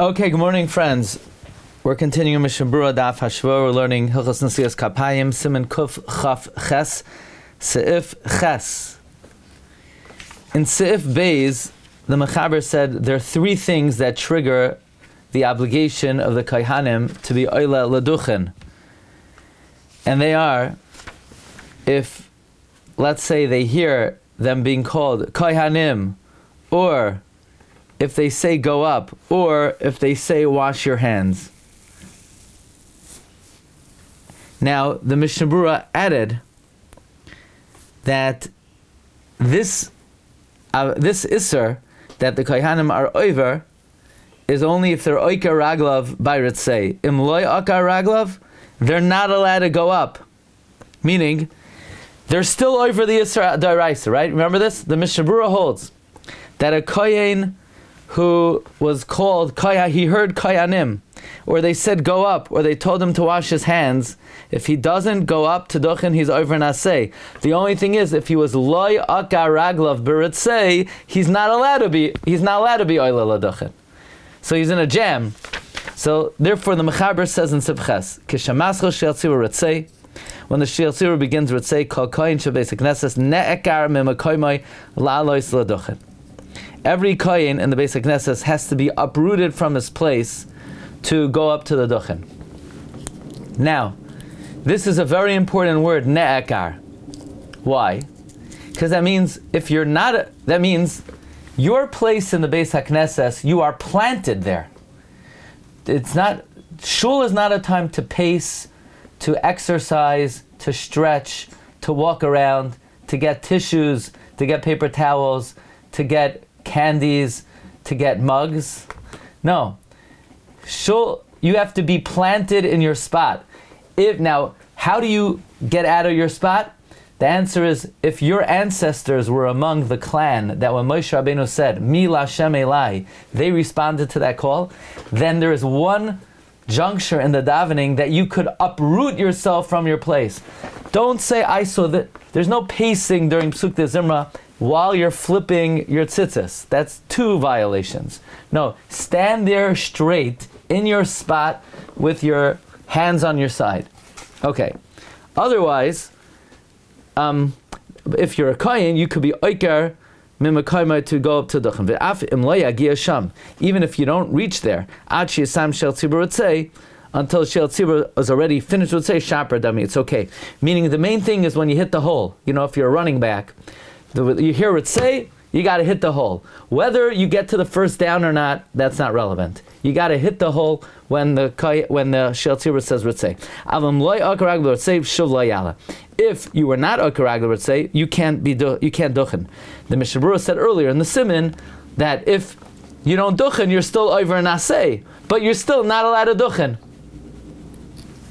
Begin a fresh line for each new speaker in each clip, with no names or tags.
Okay, good morning, friends. We're continuing Mishna Daf Hashavua. We're learning Hilchos Nesias Kapayim, Siman Kuf Chaf Ches, Seif Ches. In Seif Beis, the Mechaber said there are three things that trigger the obligation of the Kohanim to be Oila Duchan. And they are, if, let's say, they hear them being called Kohanim, or if they say go up, or if they say wash your hands. Now, the Mishna added that this Isser, that the Kohanim are over, is only if they're Oika Raglav by Retzei. Im loy Oika Raglav, they're not allowed to go up. Meaning, they're still over the Isser D'Oraisa, right? Remember this? The Mishna holds that a Kohen who was called Koya, he heard Koyanim, or they said go up, or they told him to wash his hands. If he doesn't go up to Duchan, he's over Nasei. The only thing is, if he was loy akar raglav b'Retzei, he's not allowed to be oila Duchan. So he's in a jam. So therefore, the Mechaber says in Sibches, Kishamascho shel tzibur Retzei, when the shel tzibur begins Retzei, kol koyin shebeis hakneses ne'ekar mimakoymai la'alois l'Duchan. Every kohen in the Beis HaKnesses has to be uprooted from his place to go up to the Duchan. Now, this is a very important word, ne'ekar. Why? Because that means that means your place in the Beis HaKnesses, you are planted there. Shul is not a time to pace, to exercise, to stretch, to walk around, to get tissues, to get paper towels, to get candies, to get mugs. No. Shul, you have to be planted in your spot. Now, how do you get out of your spot? The answer is, if your ancestors were among the clan that when Moshe Rabbeinu said, Mi Lashem Elai, they responded to that call, then there is one juncture in the davening that you could uproot yourself from your place. Don't say, I saw that. There's no pacing during Psuk de Zimra while you're flipping your tzitzis. That's two violations. No, stand there straight in your spot with your hands on your side. Okay. Otherwise, if you're a kohen, you could be oiker mimakayma to go up to Duchan. Ve'af im lo yagia sham. Even if you don't reach there, ad sheyasam shel tzibur Retzei, until shel tzibur is already finished with say shaper dummy, it's okay. Meaning the main thing is when you hit the hole. If you're a running back, you hear Retzei, you got to hit the hole. Whether you get to the first down or not, that's not relevant. You got to hit the hole when the shel tzibur says Retzei. Avam loy akarag Retzei shuv lo yala. If you were not akarag Retzei, you can't duchen. The Mishna said earlier in the Siman that if you don't duchen, you're still over nasei, but you're still not allowed to duchen.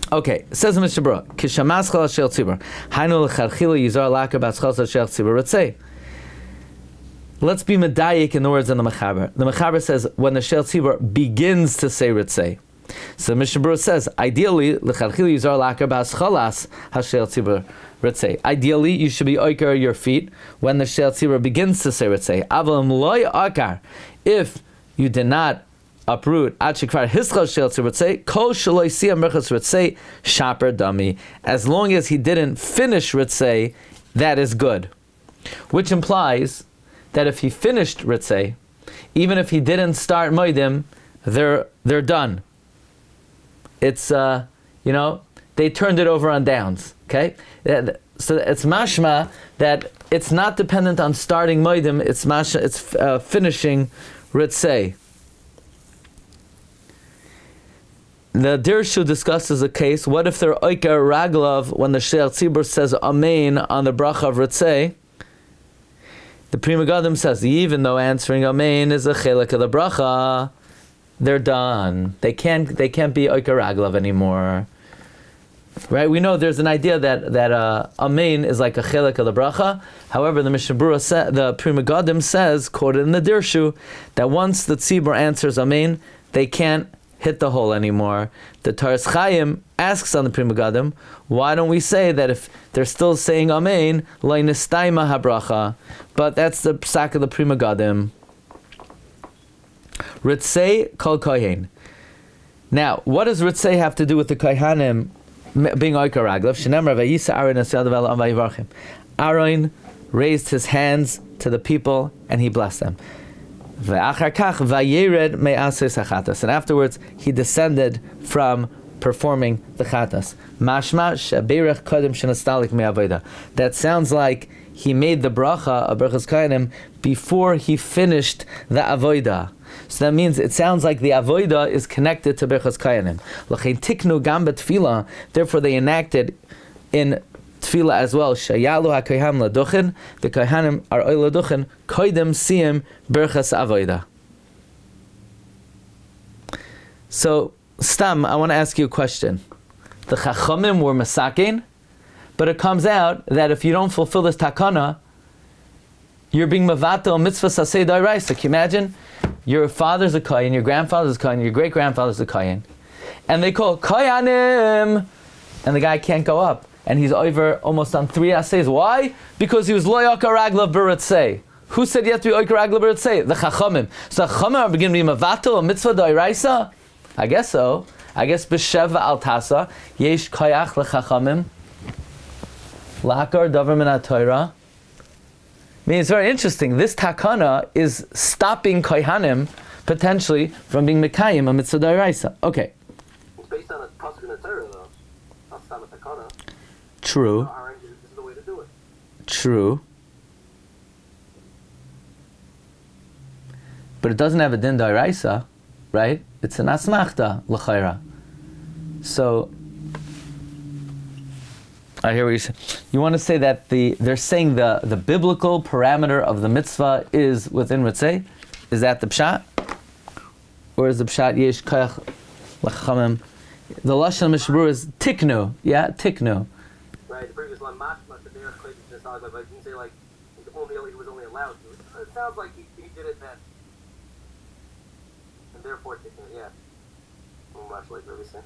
Okay, says the Mishna, Kishamas shel tzibur, hainu lecharchila yizar lakar batzchal shel tzibur Retzei. Let's be medayik in the words of the Mechaber. The Mechaber says when the shel tzibur begins to say Retzei. So the Mishna says, ideally, lecharchila yizar lakar batzchalas hashel tzibur Retzei. Ideally, you should be oiker your feet when the shel tzibur begins to say Retzei. Aval loy akar, if you did not uproot ad shekvar hischal shel tzibur Retzei, kol shaloi siyam merchas Retzei shaper dami. As long as he didn't finish Retzei, that is good. Which implies that if he finished Retzei, even if he didn't start Moedim, they're done. It's they turned it over on downs. Okay, so it's mashma that it's not dependent on starting Moedim. It's mashma. It's finishing Retzei. The Dirshu discusses a case. What if they're oiker raglav when the shel tzibur says amen on the bracha of Retzei? The Pri Megadim says, even though answering amen is a chelik of the bracha, they're done. They can't be oiker raglav anymore. Right? We know there's an idea that amen is like a chelik of the bracha. However, the Mishna the Pri Megadim says, quoted in the Dirshu, that once the tzibur answers amen, they can't hit the hole anymore. The Taras Chaim asks on the Pri Megadim, why don't we say that if they're still saying Amen, Lai Nistaima Habracha? But that's the psak of the Pri Megadim. Retzei kol kohen. Now, what does Retzei have to do with the Kohanim being Oikar Raglav? Shenemar vayisa Aaron asel devel am vayivarchim. Aaron raised his hands to the people and he blessed them. Ve'achar kach vayered me'ases hachatas. And afterwards, he descended from performing the chatas. Mashma sheberech kodim shenastalik me'avoda. That sounds like he made the bracha of Berachas Kohanim before he finished the avoda. So that means it sounds like the avoda is connected to Berachas Kohanim. L'chein tiknu gam b'tefila. Therefore, they enacted in tefillah as well. Shayalu hakohanim laduchan. The kohanim are oil laduchan. Koidem siyim berachas avoda. So, Stam, I want to ask you a question. The Chachamim were masakin, but it comes out that if you don't fulfill this takana, you're being mavato mitzvah sasei d'oraisa. Can you imagine? Your father's a kohen, your grandfather's a kohen, your great-grandfather's a kohen, and they call koyanim, and the guy can't go up, and he's over almost on 3 assays. Why? Because he was lo yakar raglav b'retzei. Who said you have to be yakar raglav b'retzei? The Chachamim. So the Chachamim are beginning to be mavato a mitzvah d'oraisa. I guess so. I guess b'sheva al tasa yesh koyach lechachamim lakar davar min haTorah. I mean, it's very interesting. This takana is stopping kohanim potentially from being mekayim a mitzvah d'oraisa. Okay.
It's based on a pasuk in the Torah, though. Not a takana.
True.
This is the way to do it.
True. But it doesn't have a din d'oraisa, right? It's an asmachta l'chayra. So, I hear what you say. You want to say that they're saying the biblical parameter of the mitzvah is within Retzei? Is that the pshat? Or is the pshat yesh kach l'chachamim? The lashon Mishabur is tiknu. Yeah, tiknu.
Right, the previous line, mashma sheberech kodim shenastalik, but it didn't say like, he was only allowed to. It sounds like he did it then. And therefore tiknu, yeah. Much like Rabbi said.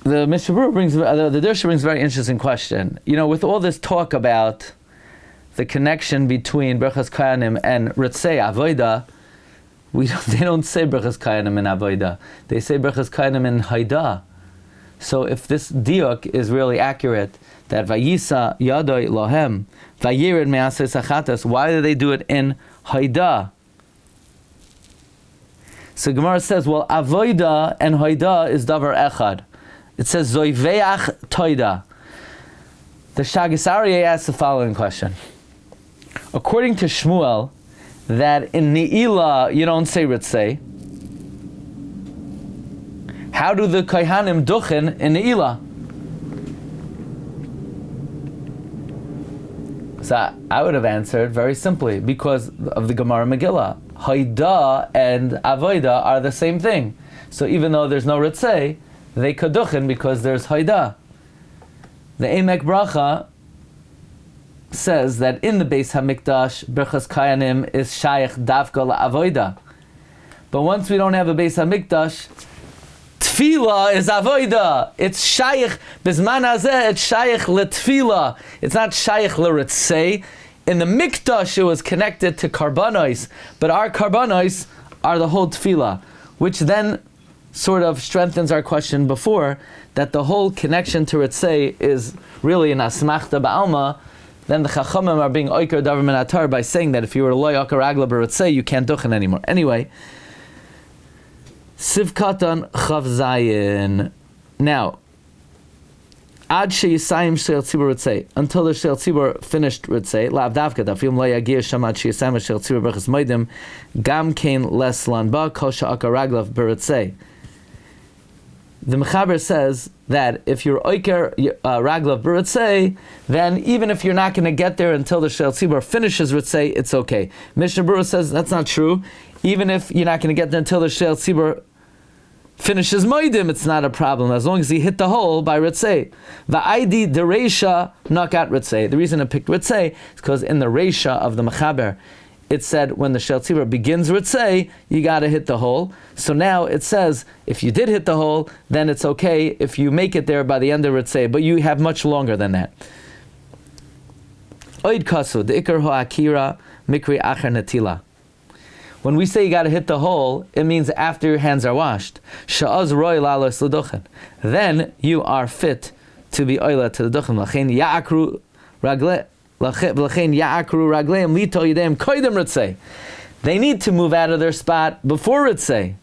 The Mishabur brings the Dersha brings a very interesting question. You know, with all this talk about the connection between Berachas Kohanim and Retzei Avoda, they don't say Berachas Kohanim in Avoda. They say Berachas Kohanim in Haida. So if this diuk is really accurate, that Vayisa Yadoi Lohem Vayirid Me'ases Hachatas, why do they do it in Haida? So Gemara says, well, Avoida and Haida is davar echad. It says Zoiveach Toida. The Shagis Aryeh asks the following question. According to Shmuel, that in Ne'ilah you don't say Retzei, how do the Kohanim Duchan in Ne'ilah? So I would have answered very simply, because of the Gemara Megillah. Haida and Avoida are the same thing. So even though there's no Retzei, they kaduchin because there's Haida. The Emek Bracha says that in the Beis HaMikdash, Berachas Kohanim is Shaykh Davka LaAvoida. But once we don't have a Beis HaMikdash, Tefillah is Avoida. It's Shaykh, Bizman Hazeh, it's Shaykh LeTefillah. It's not Shaykh LeRetzei. In the Mikdash, it was connected to Karbanos, but our Karbanos are the whole Tefillah, which then sort of strengthens our question before, that the whole connection to Retzei is really an Asmachta Ba'alma. Then the Chachamim are being Oikar Davar Min Atar by saying that if you were Lo Yakar Ragla B'Retzei, you can't Duchan anymore. Anyway, Sivkatan Chav Zayin. Now, Ad sheyisayim shel tzibur Retzei, until the shel tzibur finished Retzei, la'av davka dafim lo yagia shamad sheyisayim shel tzibur berachas moedim, gam kein les lanba kol sha'akar raglav b'Retzei. The Mechaber says that if you're oiker raglav b'Retzei, then even if you're not going to get there until the shel tzibur finishes Retzei, it's okay. Mishna Berura says that's not true. Even if you're not going to get there until the shel tzibur finishes moedim, it's not a problem as long as he hit the hole by Retzei. Va'idi dereisha nakat Retzei. The reason I picked Retzei is because in the reisha of the Mechaber it said when the Shel Tzibur begins Retzei, you got to hit the hole. So now it says if you did hit the hole, then it's okay if you make it there by the end of Retzei, but you have much longer than that. Oid kasu the ikar ho'akira mikri acher netila. When we say you got to hit the hole, it means after your hands are washed. Sha'az roy lalos l'duchan. Then you are fit to be oila to the duchan. Lachein ya'akru ragleim lito yedem koidem Retzei. They need to move out of their spot before Retzei.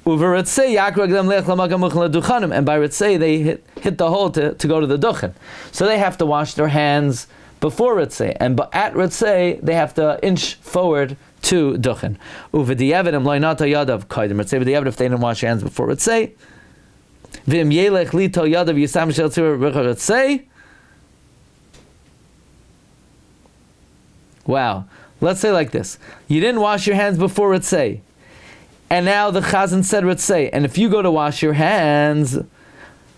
Uver Retzei ya'akru ragleim leich lamagam muchen l'duchanim. And by Retzei they hit the hole to go to the duchan. So they have to wash their hands before Retzei. And at Retzei they have to inch forward to Duchan. Uv'di'evet em lo'inata yadav koidem Retzei. V'di'evet if they didn't wash your hands before Retzei. V'im yelech lito yadav yisam shel tzibur b'chor Retzei. Wow. Let's say like this. You didn't wash your hands before Retzei. And now the Chazan said Retzei. And if you go to wash your hands,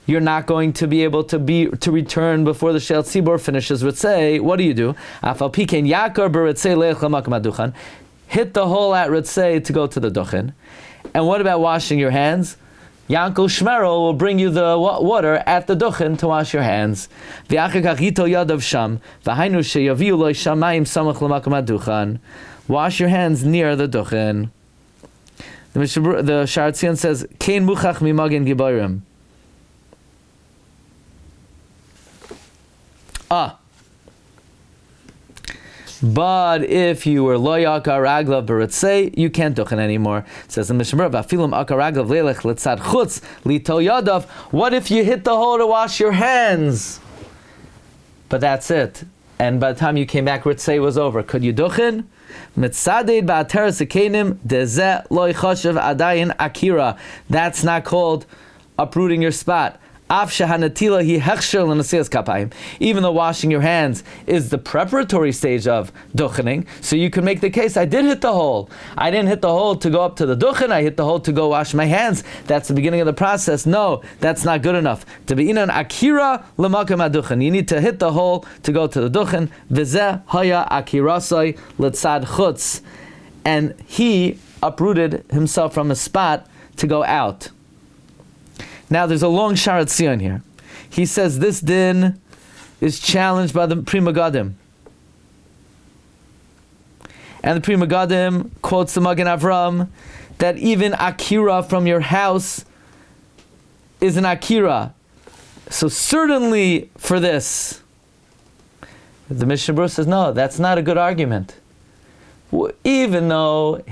you're not going to be able to return before the Shel Tzibur finishes Retzei. What do? Afal pikein yakar b'Retzei leich l'makam haduchan. Hit the hole at Retzei to go to the Duchan. And what about washing your hands? Yankel Shmerel will bring you the water at the Duchan to wash your hands. Wash your hands near the Duchan. The Sharatzion says, Kein muchach mimagin giborim. But if you were lo yakar raglav b'Retzei, you can't duchen anymore. It says in Mishna, "V'afilim akar raglav leilech letzad chutz lito yadav." What if you hit the hole to wash your hands? But that's it. And by the time you came back, Retzei was over. Could you duchen? Mitzadid ba'ateres ekenim dezeh lo ychashav adayin akira. That's not called uprooting your spot. Even though washing your hands is the preparatory stage of duchening, so you can make the case, I did hit the hole. I didn't hit the hole to go up to the duchen, I hit the hole to go wash my hands. That's the beginning of the process. No, that's not good enough. To be in an akira l'makam aduchen, you need to hit the hole to go to the duchen. V'zeh haya akirasai l'tzad chutz. And he uprooted himself from a spot to go out. Now there's a long Sharat Sion here. He says this din is challenged by the Pri Megadim. And the Pri Megadim quotes the Magen Avram that even Akira from your house is an Akira. So certainly for this, the Mishnah Berurah says, no, that's not a good argument. Even though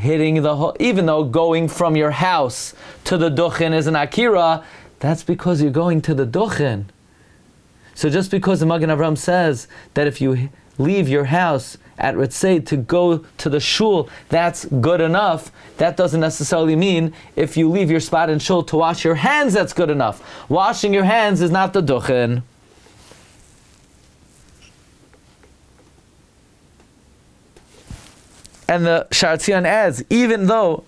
going from your house to the Duchan is an Akira, that's because you're going to the Duchan. So just because the Magen Avram says that if you leave your house at Retzei to go to the shul, that's good enough, that doesn't necessarily mean if you leave your spot in shul to wash your hands, that's good enough. Washing your hands is not the Duchan. And the Sharatzion adds, even though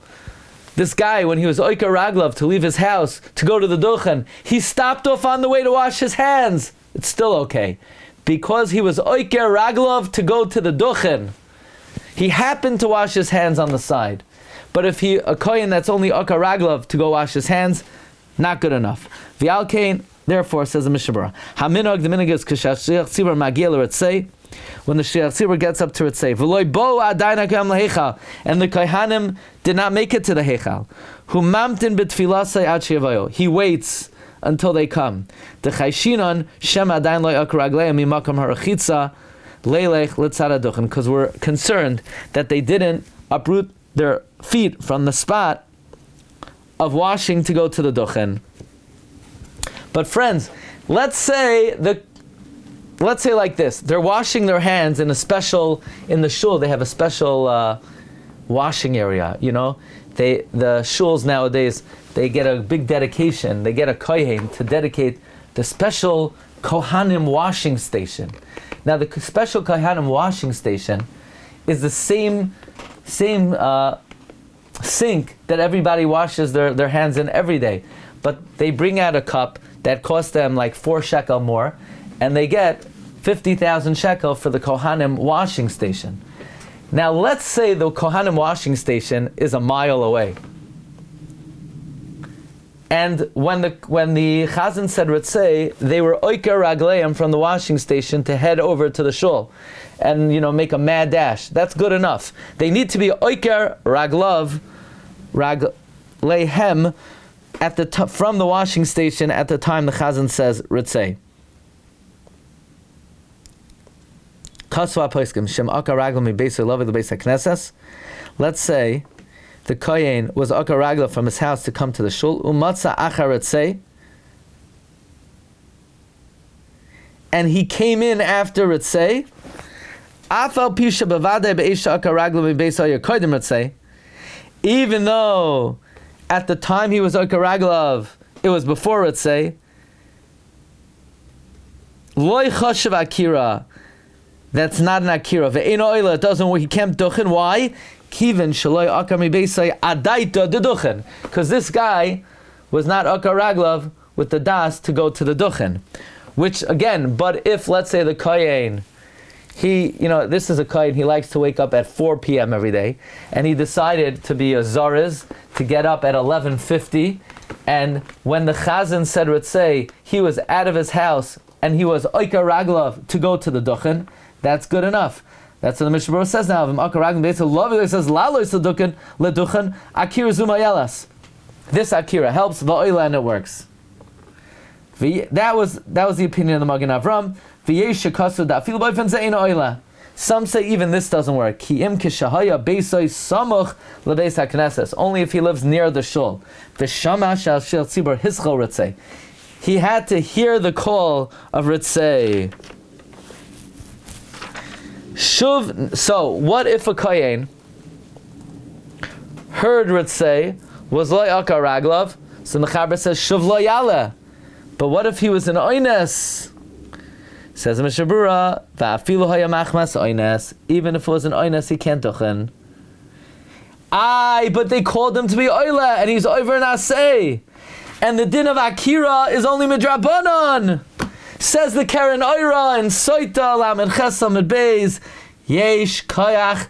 this guy, when he was Oikar Raglav to leave his house to go to the Duchan, he stopped off on the way to wash his hands, it's still okay. Because he was Oikar Raglav to go to the Duchan, he happened to wash his hands on the side. But if a kohen that's only Oikar Raglav to go wash his hands, not good enough. V'al kain, therefore, says the Mishnah Berurah, Haminog, the minog is k'shashliach tzibur magiel Retzei, when the Shliach Tzibur gets up to Retzei, and the Kohanim did not make it to the Heichal. He waits until they come. Because we're concerned that they didn't uproot their feet from the spot of washing to go to the Duchan. But friends, let's say like this, they're washing their hands in the shul, they have a special washing area, the shuls nowadays, they get a big dedication, they get a kohen to dedicate the special Kohanim washing station. Now the special Kohanim washing station is the same sink that everybody washes their hands in every day, but they bring out a cup that costs them like 4 shekel more, and they get 50,000 shekel for the Kohanim washing station. Now let's say the Kohanim washing station is a mile away. And when the Chazan said Retzei, they were oiker ragleim from the washing station to head over to the shul and make a mad dash. That's good enough. They need to be oiker ragleihem from the washing station at the time the Chazan says Retzei. Let's say the kohen was akar ragla from his house to come to the shul, umatza achar Retzei, and he came in after Retzei. Afal pisha bevadei be'isha akar ragla mibeis kodim Retzei. Even though at the time he was akar raglav, it was before Retzei. Loi chashav akira. That's not an akira. Ve'eno oila. It doesn't work. He can't duchan. Why? Kivin shaloi akar mibeisai adaita de duchan. Because this guy was not akar raglav with the das to go to the duchan. Which again, but if let's say the kohen, this is a kohen, he likes to wake up at 4 p.m. every day, and he decided to be a zariz, to get up at 11:50, and when the chazan said Retzei, he was out of his house and he was akar raglav to go to the duchan. That's good enough. That's what the Mishnah says now. It says, Akira Zumayelas. This Akira helps Va'oila and it works. That was the opinion of the Magen Avram. Some say even this doesn't work. Only if he lives near the shul. He had to hear the call of Retzei. So, what if a kohen heard Retzei, was lo akar raglav? So the Chaber says, Shuv lo yala. But what if he was an oines? Says the Berura, va'afilu haya machmas oines. Even if it was an oines, he can't duchen. But they called him to be oile, and he's over nasei. And the din of akira is only midrabanan. Says the Karen Oira and Soita Lamed Chesam and Beis Yesh Koyach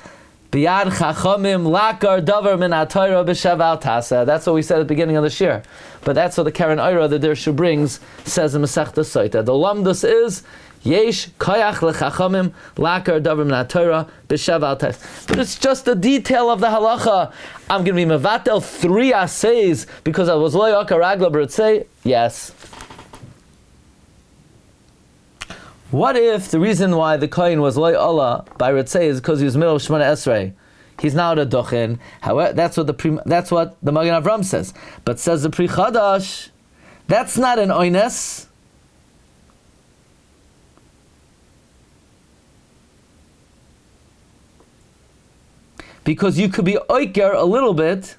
Biyad Chachamim Lakar Davar Min HaTorah B'Sheval Tasa. That's what we said at the beginning of the shir. But that's what the Karen Oira, the Dirshu brings, says in Masechta Soita. The Lamdus is Yesh Koyach LeChachamim Lakar Davar Min HaTorah B'Sheval Tasa. But it's just a detail of the halacha. I'm going to be mevatel 3 aseis because I was lo yakar ragla b'Retzei. Yes. What if the reason why the kohen was loy Allah by Retzei is because he was middle of Shemona Esrei? He's now at a Duchan. However, that's what the Magen Avram says. But says the Pri Chadash, that's not an oines. Because you could be oiker a little bit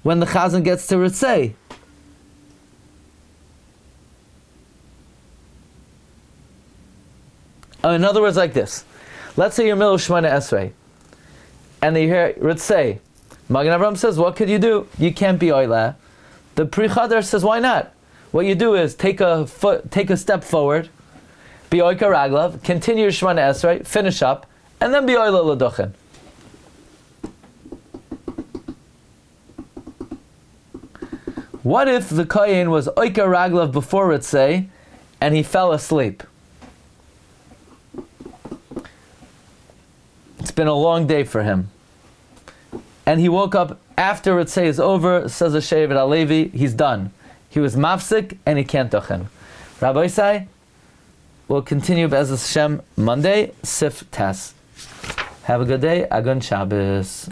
when the Chazan gets to Retzei. In other words, like this. Let's say you're middle of Shemona Esrei, and you hear Retzei. Magen Avram says, what could you do? You can't be oila. The Pri Chadash says, why not? What you do is take a step forward, be oika raglav, continue your Shemona Esrei, finish up, and then be oila l'duchan. What if the kohen was oika raglav before Retzei, and he fell asleep? It's been a long day for him. And he woke up after Retzei is over, says the Shevet HaLevi, he's done. He was mafsik and he can't duchen. Rabbi Isai, we'll continue Be'ez Hashem Monday, Sif Tas. Have a good day, Agun Shabbos.